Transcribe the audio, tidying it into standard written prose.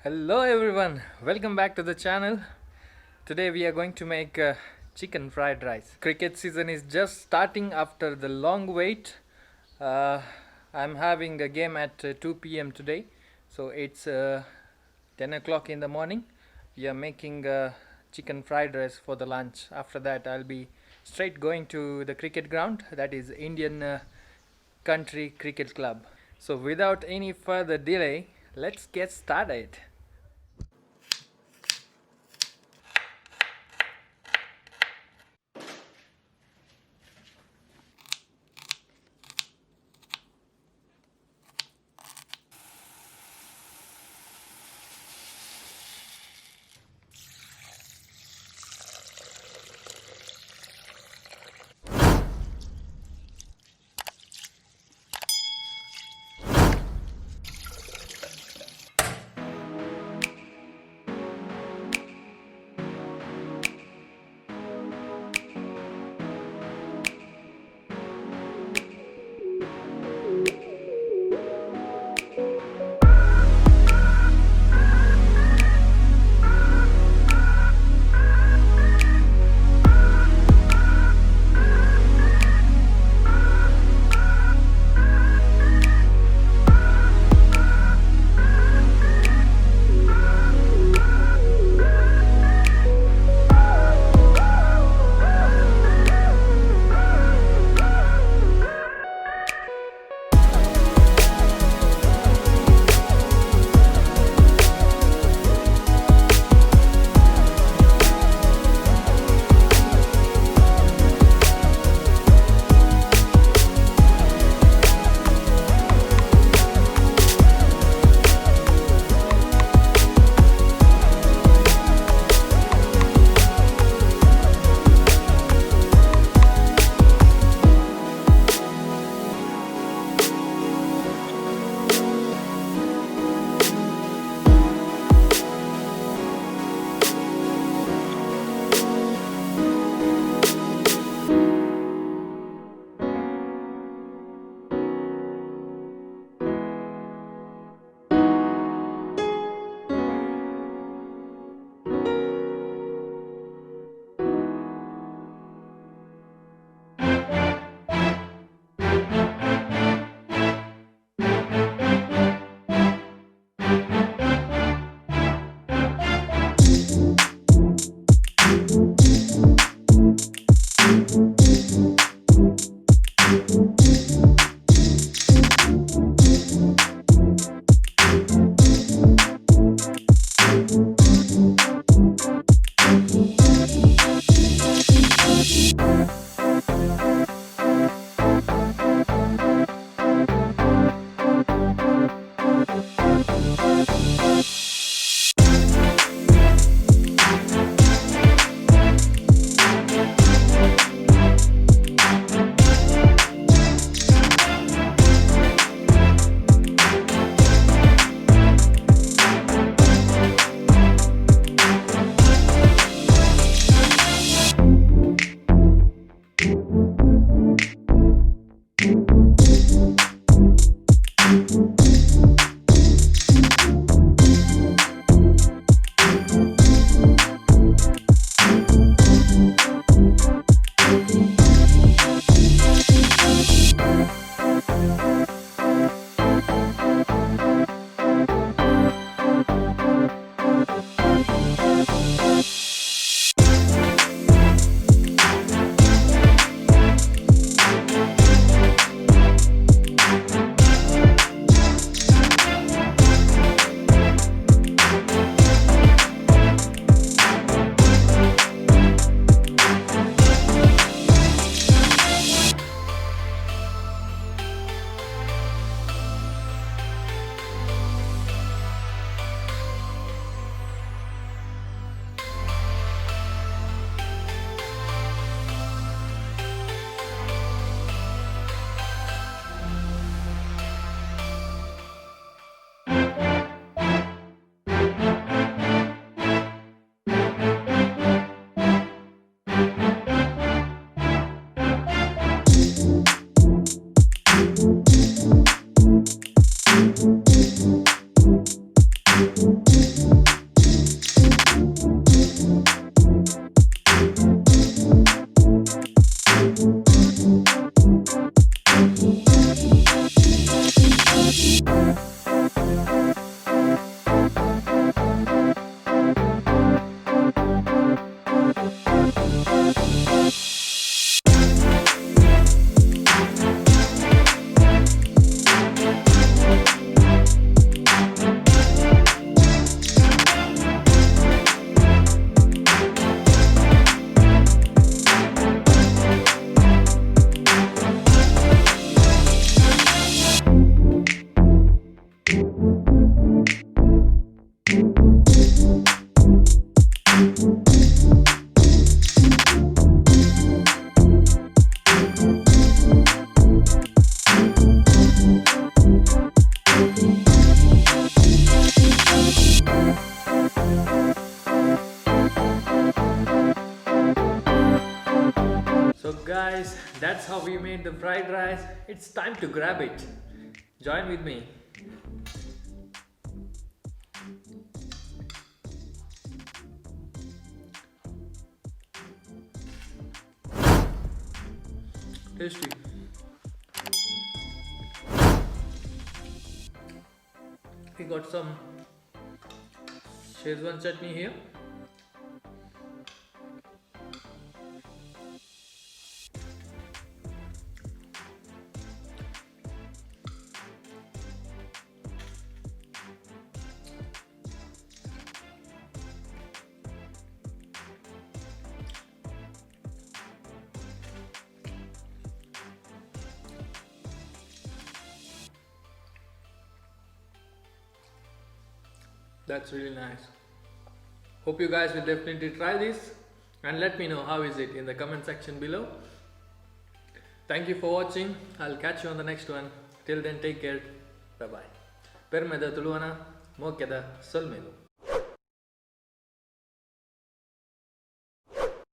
Hello everyone, welcome back to the channel. Today we are going to make chicken fried rice. Cricket season is just starting after the long wait. Uh, I'm having a game at 2 p.m. today, so it's 10 o'clock in the morning. We are making chicken fried rice for the lunch. After that I'll be straight going to the cricket ground, that is Indian Country Cricket Club. So without any further delay, let's get started. So guys, that's how we made the fried rice. It's time to grab it. Join with me. Tasty. We got some SHEZWAN chutney here. That's really nice. Hope you guys will definitely try this and let me know how is it in the comment section below. Thank you for watching. I'll catch you on the next one. Till then, take care. Bye bye. Permeda tuluana mokeda solmelu.